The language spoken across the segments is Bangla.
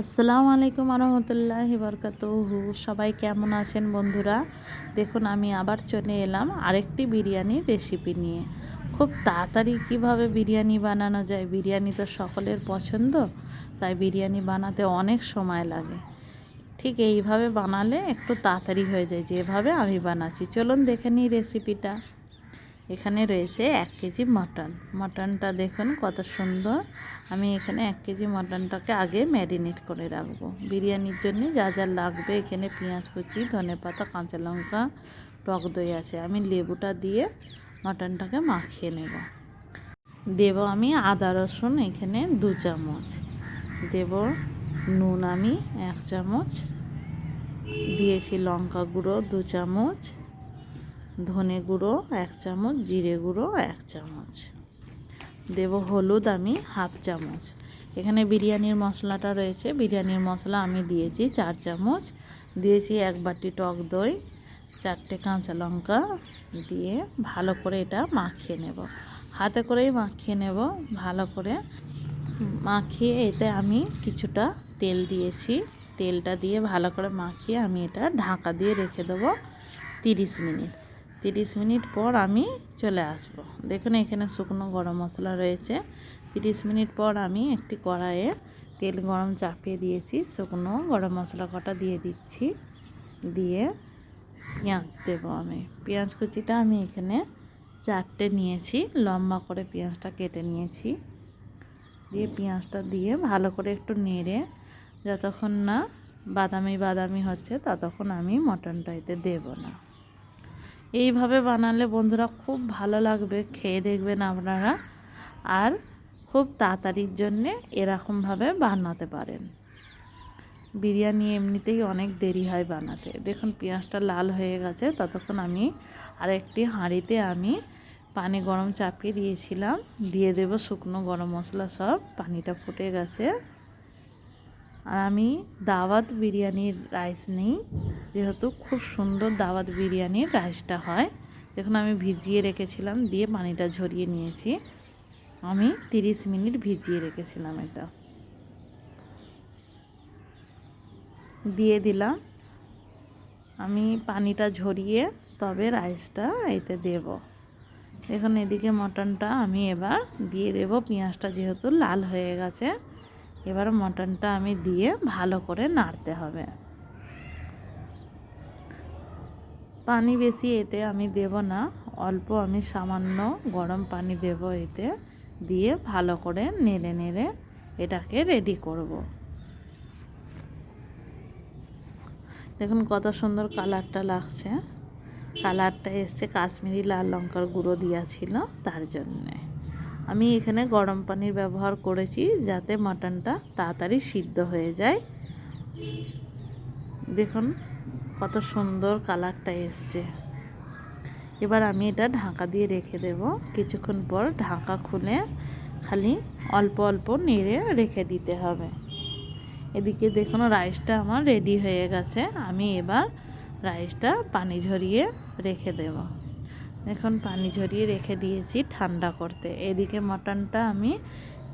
আসসালামু আলাইকুম রহমতুল্লাহি বারকাতুহু। সবাই কেমন আছেন বন্ধুরা? দেখুন আমি আবার চলে এলাম আরেকটি বিরিয়ানির রেসিপি নিয়ে। খুব তাড়াতাড়ি কিভাবে বিরিয়ানি বানানো যায়, বিরিয়ানি তো সকলের পছন্দ, তাই বিরিয়ানি বানাতে অনেক সময় লাগে। ঠিক এইভাবে বানালে একটু তাড়াতাড়ি হয়ে যায়, যেভাবে আমি বানাচ্ছি। চলুন দেখে নিই রেসিপিটা। এখানে রয়েছে 1 কেজি মাটনটা দেখুন কত সুন্দর। আমি এখানে 1 কেজি মাটনটাকে আগে ম্যারিনেট করে রাখবো। বিরিয়ানির জন্য যা যা লাগবে, এখানে পেঁয়াজ কুচি, ধনেপাতা, কাঁচা লঙ্কা, টক দই আছে। আমি লেবুটা দিয়ে মাটনটাকে মাখিয়ে নেব। দেব আমি আদা রসুন এখানে 2 চামচ, দেব নুন আমি 1 চামচ দিয়েছি, লঙ্কা গুঁড়ো 2 চামচ, ধনে গুঁড়ো 1 চামচ, জিরে গুঁড়ো 1 চামচ, দেব হলুদ আমি 1/2 চামচ। এখানে বিরিয়ানির মশলাটা রয়েছে, বিরিয়ানির মশলা আমি দিয়েছি 4 চামচ, দিয়েছি 1 বাটি টক দই, 4টে কাঁচা লঙ্কা দিয়ে ভালো করে এটা মাখিয়ে নেব। হাতে করেই মাখিয়ে নেব। ভালো করে মাখিয়ে এতে আমি কিছুটা তেল দিয়েছি, তেলটা দিয়ে ভালো করে মাখিয়ে আমি এটা ঢাকা দিয়ে রেখে দেবো 30 মিনিট। 30 মিনিট পর আমি চলে আসব। দেখুন এখানে শুকনো গরম মশলা রয়েছে। 30 মিনিট পর আমি একটি কড়াইয়ে তেল গরম চাপিয়ে দিয়েছি, শুকনো গরম মশলা কটা দিয়ে দিচ্ছি, দিয়ে পেঁয়াজ দেবো আমি। পেঁয়াজ কুচিটা আমি এখানে 4টে নিয়েছি, লম্বা করে পেঁয়াজটা কেটে নিয়েছি। দিয়ে পেঁয়াজটা দিয়ে ভালো করে একটু নেড়ে যতক্ষণ না বাদামি হচ্ছে ততক্ষণ আমি মটনটা এতে দেব না। এইভাবে বানালে বন্ধুরা খুব ভালো লাগবে, খেয়ে দেখবেন আপনারা। আর খুব তাড়াতাড়ির জন্যে এরকমভাবে বানাতে পারেন। বিরিয়ানি এমনিতেই অনেক দেরি হয় বানাতে। দেখুন পেঁয়াজটা লাল হয়ে গেছে, ততক্ষণ আমি আরেকটি হাঁড়িতে আমি পানি গরম চাপিয়ে দিয়েছিলাম, দিয়ে দেব শুকনো গরম মশলা সব। পানিটা ফুটে গেছে। আর আমি দাওয়াত বিরিয়ানির রাইস নিই, যেহেতু খুব সুন্দর দাওয়াত বিরিয়ানির রাইসটা হয়। দেখুন আমি ভিজিয়ে রেখেছিলাম, দিয়ে পানিটা ঝরিয়ে নিয়েছি। আমি 30 মিনিট ভিজিয়ে রেখেছিলাম। এটা দিয়ে দিলাম। আমি পানিটা ঝরিয়ে তবে রাইসটা এতে দেব। দেখুন এদিকে মটনটা আমি এবার দিয়ে দেব। পেঁয়াজটা যেহেতু লাল হয়ে গেছে, এবার মটনটা আমি দিয়ে ভালো করে নাড়তে হবে। পানি বেশি এতে আমি দেব না, অল্প আমি সামান্য গরম পানি দেব এতে, দিয়ে ভালো করে নেড়ে নেড়ে এটাকে রেডি করব। দেখুন কত সুন্দর কালারটা লাগছে। কালারটা এসছে কাশ্মীরি লাল লঙ্কার গুঁড়ো দেওয়া ছিল, তার জন্যে। আমি এখানে গরম পানির ব্যবহার করেছি যাতে মাটনটা তাড়াতাড়ি সিদ্ধ হয়ে যায়। দেখুন কত সুন্দর কালারটা এসছে। এবার আমি এটা ঢাকা দিয়ে রেখে দেব। কিছুক্ষণ পর ঢাকা খুলে খালি অল্প অল্প নেড়ে রেখে দিতে হবে। এদিকে দেখুন রাইসটা আমার রেডি হয়ে গেছে। আমি এবার রাইসটা পানি ঝরিয়ে রেখে দেব। এখন পানি ঝরিয়ে রেখে দিয়েছি ঠান্ডা করতে। এদিকে মটনটা আমি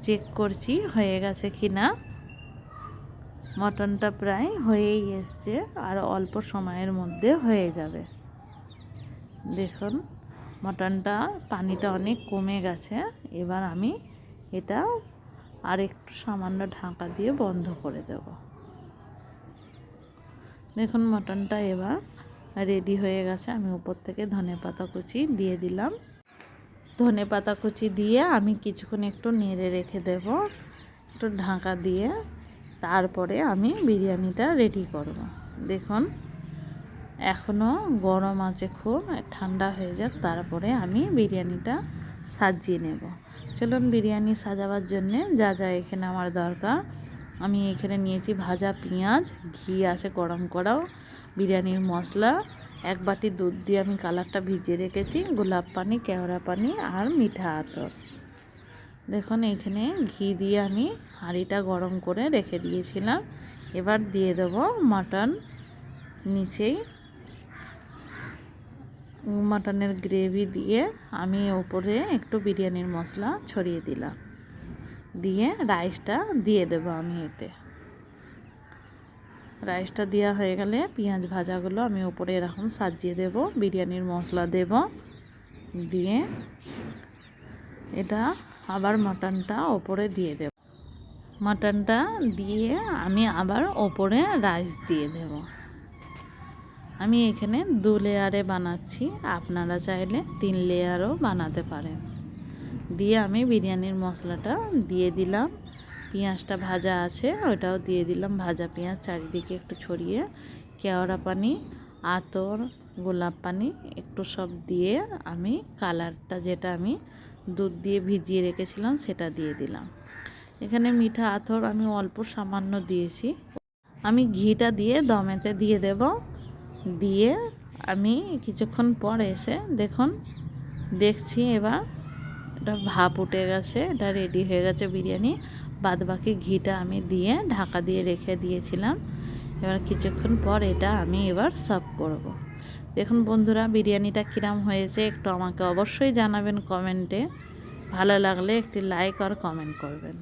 চেক করছি হয়ে গেছে কিনা। মটনটা প্রায় হয়েই এসছে, আর অল্প সময়ের মধ্যে হয়ে যাবে। দেখুন মটনটা পানিটা অনেক কমে গেছে। এবার আমি এটা আর একটু সামান্য ঢাকা দিয়ে বন্ধ করে দেব। দেখুন মটনটা এবার রেডি হয়ে গেছে। আমি উপর থেকে ধনেপাতা কুচি দিয়ে দিলাম। ধনেপাতা কুচি দিয়ে আমি কিছুক্ষণ একটু নেড়ে রেখে দেব, একটু ঢাকা দিয়ে। তারপরে আমি বিরিয়ানিটা রেডি করব। দেখুন এখনও গরম আছে, খুব ঠান্ডা হয়ে যাক, তারপরে আমি বিরিয়ানিটা সাজিয়ে নেব। চলুন বিরিয়ানি সাজাবার জন্যে যা যা এখানে আমার দরকার, আমি এখানে নিয়েছি ভাজা পেঁয়াজ, ঘি আছে গরম করাও, বিরিয়ানির মশলা, 1 বাটি দুধ দিয়ে আমি কালারটা ভিজিয়ে রেখেছি, গোলাপ পানি, কেওড়া পানি আর মিঠা আতর। দেখুন এখানে ঘি দিয়ে আমি হাঁড়িটা গরম করে রেখে দিয়েছিলাম। এবার দিয়ে দেব মাটন। নিচেই মাটনের গ্রেভি দিয়ে আমি উপরে একটু বিরিয়ানির মশলা ছড়িয়ে দিলাম, দিয়ে রাইসটা দিয়ে দেব আমি এতে। রাইসটা দেওয়া হয়ে গেলে পেঁয়াজ ভাজাগুলো আমি উপরে এরকম সাজিয়ে দেব, বিরিয়ানির মশলা দেব, দিয়ে এটা আবার মাটনটা ওপরে দিয়ে দেব। মাটনটা দিয়ে আমি আবার ওপরে রাইস দিয়ে দেব। আমি এখানে 2 লেয়ারে বানাচ্ছি, আপনারা চাইলে 3 লেয়ারও বানাতে পারেন। দিয়ে আমি বিরিয়ানির মশলাটা দিয়ে দিলাম, পেঁয়াজটা ভাজা আছে ওটাও দিয়ে দিলাম, ভাজা পেঁয়াজ চারিদিকে একটু ছড়িয়ে, কেওড়া পানি, আতর, গোলাপ পানি একটু সব দিয়ে আমি কালারটা যেটা আমি দুধ দিয়ে ভিজিয়ে রেখেছিলাম সেটা দিয়ে দিলাম। এখানে মিঠা আতর আমি অল্প সামান্য দিয়েছি। আমি ঘিটা দিয়ে দমেতে দিয়ে দেব। দিয়ে আমি কিছুক্ষণ পর এসে দেখছি এবার এটা ভাপ উঠে গেছে, এটা রেডি হয়ে গেছে বিরিয়ানি। বাদ বাকি ঘিটা আমি দিয়ে ঢাকা দিয়ে রেখে দিয়েছিলাম। এবার কিছুক্ষণ পর এটা আমি এবার সার্ভ করব। দেখুন বন্ধুরা বিরিয়ানিটা কিরম হয়েছে একটু আমাকে অবশ্যই জানাবেন কমেন্টে। ভালো লাগলে একটি লাইক আর কমেন্ট করবেন।